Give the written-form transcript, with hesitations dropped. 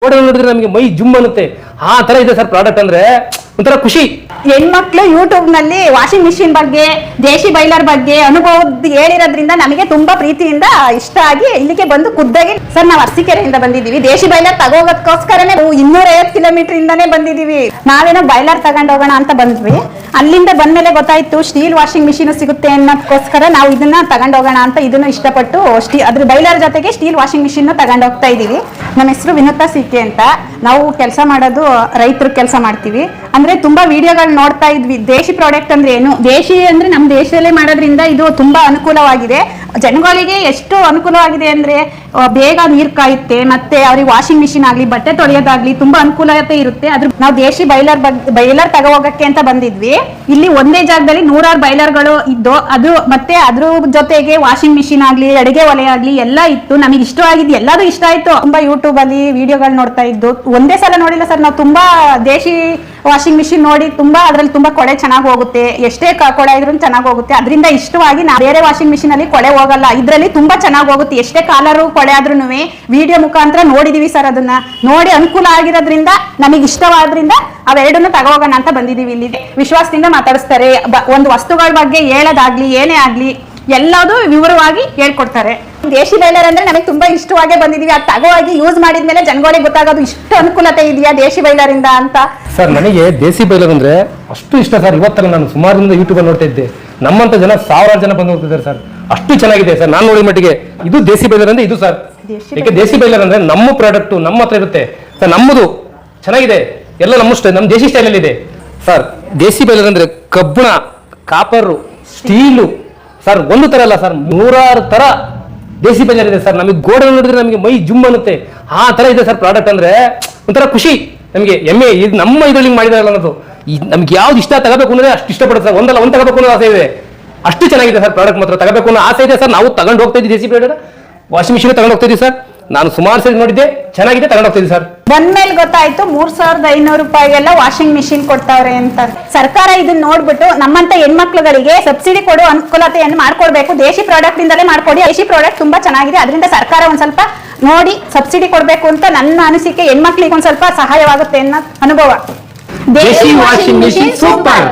ನೋಡಿದ್ರೆ ನಮಗೆ ಮೈ ಜುಮ್ ಅನ್ನುತ್ತೆ. ಆ ತರ ಇದೆ ಸರ್ ಪ್ರಾಡಕ್ಟ್ ಅಂದ್ರೆ ಒಂಥರ ಖುಷಿ. ಹೆಣ್ಮಕ್ಳು ಯೂಟ್ಯೂಬ್ ನಲ್ಲಿ ವಾಷಿಂಗ್ ಮಿಷಿನ್ ಬಗ್ಗೆ, ದೇಶಿ ಬೈಲರ್ ಬಗ್ಗೆ ಅನುಭವದ ಹೇಳಿರೋದ್ರಿಂದ ನಮಗೆ ತುಂಬಾ ಪ್ರೀತಿಯಿಂದ ಇಷ್ಟ ಆಗಿ ಇಲ್ಲಿಗೆ ಬಂದು ಖುದ್ದಾಗಿ ಸರ್ ನಾವು ಅರಸೀಕೆರೆಯಿಂದ ಬಂದಿದ್ದೀವಿ. ದೇಶಿ ಬೈಲರ್ ತಗೋಗೋದಕ್ಕೋಸ್ಕರನೇ 250 ಕಿಲೋಮೀಟರ್ ಇಂದಾನೇ ಬಂದಿದ್ದೀವಿ. ನಾವೇನೋ ಬೈಲರ್ ತಗೊಂಡ್ ಹೋಗೋಣ ಅಂತ ಬಂದ್ವಿ. ಅಲ್ಲಿಂದ ಬಂದ್ಮೇಲೆ ಗೊತ್ತಾಯ್ತು ಸ್ಟೀಲ್ ವಾಷಿಂಗ್ ಮಿಷಿನ್ ಸಿಗುತ್ತೆ ಅನ್ನೋದಕ್ಕೋಸ್ಕರ ನಾವು ಇದನ್ನ ತಗೊಂಡ್ ಹೋಗೋಣ ಅಂತ ಇದನ್ನು ಇಷ್ಟಪಟ್ಟು ಅದ್ರ ಬೈಲರ್ ಜೊತೆಗೆ ಸ್ಟೀಲ್ ವಾಷಿಂಗ್ ಮಿಷಿನ್ ತಗೊಂಡ್ ಹೋಗ್ತಾ ಇದೀವಿ. ನಮ್ಮ ಹೆಸರು ವಿನುತಾ ಸಿಕೆ ಅಂತ. ನಾವು ಕೆಲಸ ಮಾಡೋದು ರೈತರ ಕೆಲಸ ಮಾಡ್ತೀವಿ. ಅಂದ್ರೆ ತುಂಬಾ ವಿಡಿಯೋಗಳು ನೋಡ್ತಾ ಇದ್ವಿ. ದೇಶಿ ಪ್ರಾಡಕ್ಟ್ ಅಂದ್ರೆ ಏನು, ದೇಶಿ ಅಂದ್ರೆ ನಮ್ಮ ದೇಶದಲ್ಲೇ ಮಾಡೋದ್ರಿಂದ ಇದು ತುಂಬಾ ಅನುಕೂಲವಾಗಿದೆ. ಜನಗಳಿಗೆ ಎಷ್ಟು ಅನುಕೂಲವಾಗಿದೆ ಅಂದ್ರೆ ಬೇಗ ನೀರು ಕಾಯುತ್ತೆ, ಮತ್ತೆ ಅವ್ರಿಗೆ ವಾಷಿಂಗ್ ಮಿಷಿನ್ ಆಗ್ಲಿ ಬಟ್ಟೆ ತೊಳೆಯೋದಾಗ್ಲಿ ತುಂಬಾ ಅನುಕೂಲತೆ ಇರುತ್ತೆ. ಅದ್ರ ನಾವು ದೇಶಿ ಬೈಲರ್ ತಗೋಗಕ್ಕೆ ಅಂತ ಬಂದಿದ್ವಿ. ಇಲ್ಲಿ ಒಂದೇ ಜಾಗದಲ್ಲಿ 100 ಬೈಲರ್ಗಳು ಇದ್ದು, ಅದು ಮತ್ತೆ ಅದ್ರ ಜೊತೆಗೆ ವಾಷಿಂಗ್ ಮಿಷಿನ್ ಆಗ್ಲಿ ಅಡಿಗೆ ಒಲೆ ಆಗ್ಲಿ ಎಲ್ಲ ಇತ್ತು. ನಮಗೆ ಇಷ್ಟವಾಗಿದ್ದು ಎಲ್ಲದೂ ಇಷ್ಟ ಆಯ್ತು. ತುಂಬಾ ಯೂಟ್ಯೂಬ್ ಅಲ್ಲಿ ವಿಡಿಯೋಗಳು ನೋಡ್ತಾ ಇದ್ದು ಒಂದೇ ಸಲ ನೋಡಿಲ್ಲ ಸರ್. ನಾವು ತುಂಬಾ ದೇಶಿ ವಾಷಿಂಗ್ ಮಿಷಿನ್ ನೋಡಿ ತುಂಬಾ ಅದ್ರಲ್ಲಿ ತುಂಬಾ ಕೊಳೆ ಚೆನ್ನಾಗಿ ಹೋಗುತ್ತೆ, ಎಷ್ಟೇ ಕೊಳೆ ಇದ್ರೂ ಚೆನ್ನಾಗಿ ಹೋಗುತ್ತೆ. ಅದರಿಂದ ಇಷ್ಟವಾಗಿ ನಾ ಬೇರೆ ವಾಷಿಂಗ್ ಮಿಷಿನ್ ಅಲ್ಲಿ ಕೊಳೆ ಹೋಗಲ್ಲ, ಇದ್ರಲ್ಲಿ ತುಂಬಾ ಚೆನ್ನಾಗಿ ಹೋಗುತ್ತೆ. ಎಷ್ಟೇ ಕಾಲರು ಕೊಳೆ ಆದ್ರೂ ವಿಡಿಯೋ ಮುಖಾಂತರ ನೋಡಿದೀವಿ ಸರ್. ಅದನ್ನ ನೋಡಿ ಅನುಕೂಲ ಆಗಿರೋದ್ರಿಂದ ನಮಗೆ ಇಷ್ಟವಾದ್ರಿಂದ ಅವೆರಡನ್ನು ತಗೋಗೋಣ ಅಂತ ಬಂದಿದೀವಿ. ಇಲ್ಲಿ ವಿಶ್ವಾಸದಿಂದ ಮಾತಾಡಿಸ್ತಾರೆ. ಒಂದು ವಸ್ತುಗಳ ಬಗ್ಗೆ ಹೇಳೋದಾಗ್ಲಿ ಏನೇ ಆಗ್ಲಿ ಎಲ್ಲದೂ ವಿವರವಾಗಿ ಹೇಳ್ಕೊಡ್ತಾರೆ. ದೇಶಿ ಬೈಲರ್ ಅಂದ್ರೆ ನಮಗೆ ತುಂಬಾ ಇಷ್ಟವಾಗೇ ಬಂದಿದೀವಿ. ಅದು ತಗೋವಾಗಿ ಯೂಸ್ ಮಾಡಿದ್ಮೇಲೆ ಜನಗಳಿಗೆ ಗೊತ್ತಾಗೋದು ಇಷ್ಟು ಅನುಕೂಲತೆ ಇದೆಯಾ ದೇಶಿ ಬೈಲರ್ ಇಂದ ಅಂತ. ಸರ್ ನನಗೆ ದೇಸಿ ಬೈಲರ್ ಅಂದ್ರೆ ಅಷ್ಟು ಇಷ್ಟ ಸರ್. ಇವತ್ತಲ್ಲ ನಾನು ಸುಮಾರಿಂದ ಯೂಟ್ಯೂಬ್ ಅಲ್ಲಿ ನೋಡ್ತಾ ಇದ್ದೆ. ನಮ್ಮಂತ ಜನ 1000 ಜನ ಬಂದು ಹೋಗ್ತಿದ್ದಾರೆ ಸರ್. ಅಷ್ಟು ಚೆನ್ನಾಗಿದೆ ಸರ್. ನಾನು ನೋಡಿ ಮಟ್ಟಿಗೆ ಇದು ದೇಸಿ ಬೈಲರ್ ಅಂದ್ರೆ ಇದು ಸರ್. ಯಾಕೆ ದೇಸಿ ಬೈಲರ್ ಅಂದ್ರೆ ನಮ್ಮ ಪ್ರಾಡಕ್ಟ್ ನಮ್ಮ ಹತ್ರ ಇರುತ್ತೆ ಸರ್. ನಮ್ಮದು ಚೆನ್ನಾಗಿದೆ, ಎಲ್ಲ ನಮ್ಮ ದೇಶಿ ಸ್ಟೈಲಲ್ಲಿ ಇದೆ ಸರ್. ದೇಸಿ ಬೈಲರ್ ಅಂದ್ರೆ ಕಬ್ಬಣ, ಕಾಪರ್, ಸ್ಟೀಲು ಸರ್. ಒಂದು ತರ ಅಲ್ಲ ಸರ್, 100 ತರ ದೇಸಿ ಬೈಲರ್ ಇದೆ ಸರ್. ನಮಗೆ ಗೋಡೆ ನೋಡಿದ್ರೆ ನಮಗೆ ಮೈ ಜುಮ್ ಅನ್ನುತ್ತೆ. ಆ ತರ ಇದೆ ಸರ್ ಪ್ರಾಡಕ್ಟ್ ಅಂದ್ರೆ ಒಂಥರ ಖುಷಿ ನಮಗೆ. ಎಮ್ಮೆ ಇದು ನಮ್ಮ ಇದರಲ್ಲಿ ಮಾಡಿದಾರಲ್ಲ ಅನ್ನೋದು. ನಮ್ಗೆ ಯಾವ್ದು ಇಷ್ಟ ತಗೋಬೇಕು ಅಂದ್ರೆ ಅಷ್ಟು ಇಷ್ಟಪಡುತ್ತೆ ಸರ್. ಒಂದಲ್ಲ ಒಂದು ತಗೋಬೇಕು ಅನ್ನೋ ಆಸೆ ಇದೆ. ಅಷ್ಟು ಚೆನ್ನಾಗಿದೆ ಸರ್ ಪ್ರಾಡಕ್ಟ್. ಮಾತ್ರ ತಗೋಬೇಕು ಅನ್ನೋ ಆಸೆ ಇದೆ ಸರ್. ನಾವು ತಗೊಂಡು ಹೋಗ್ತಾ ಇದ್ದೀವಿ ದೇಸಿ ಬೈಲರ್ ವಾಷಿಂಗ್ ಮಿಷಿನ್ ತಗೊಂಡು ಹೋಗ್ತಾ ಇದ್ದೀವಿ ಸರ್. ನಾನು ಸುಮಾರು ಸರಿ ನೋಡಿದ್ದೆ, ಚೆನ್ನಾಗಿದೆ, ತಗೊಂಡು ಹೋಗ್ತಾ ಇದ್ದೀವಿ ಸರ್. ಬಂದ್ಮೇಲೆ ಗೊತ್ತಾಯ್ತು 3500 ರೂಪಾಯಿಗೆಲ್ಲ ವಾಷಿಂಗ್ ಮಿಷಿನ್ ಕೊಡ್ತಾವ್ರೆ ಅಂತ. ಸರ್ಕಾರ ಇದನ್ನ ನೋಡ್ಬಿಟ್ಟು ನಮ್ಮಂತ ಹೆಣ್ಮಕ್ಳುಗಳಿಗೆ ಸಬ್ಸಿಡಿ ಕೊಡೋ ಅನುಕೂಲತೆಯನ್ನು ಮಾಡ್ಕೊಡ್ಬೇಕು. ದೇಶಿ ಪ್ರಾಡಕ್ಟ್ ಇಂದಲೇ ಮಾಡ್ಕೊಡಿ. ದೇಶಿ ಪ್ರಾಡಕ್ಟ್ ತುಂಬಾ ಚೆನ್ನಾಗಿದೆ. ಅದರಿಂದ ಸರ್ಕಾರ ಒಂದ್ ಸ್ವಲ್ಪ ನೋಡಿ ಸಬ್ಸಿಡಿ ಕೊಡ್ಬೇಕು ಅಂತ ನನ್ನ ಅನಿಸಿಕೆ. ಹೆಣ್ಮಕ್ಳಿಗೆ ಒಂದ್ ಸ್ವಲ್ಪ ಸಹಾಯವಾಗುತ್ತೆ ಅನ್ನೋ ಅನುಭವ. ದೇಶಿ ವಾಷಿಂಗ್ ಮಿಷಿನ್ ಸೂಪರ್.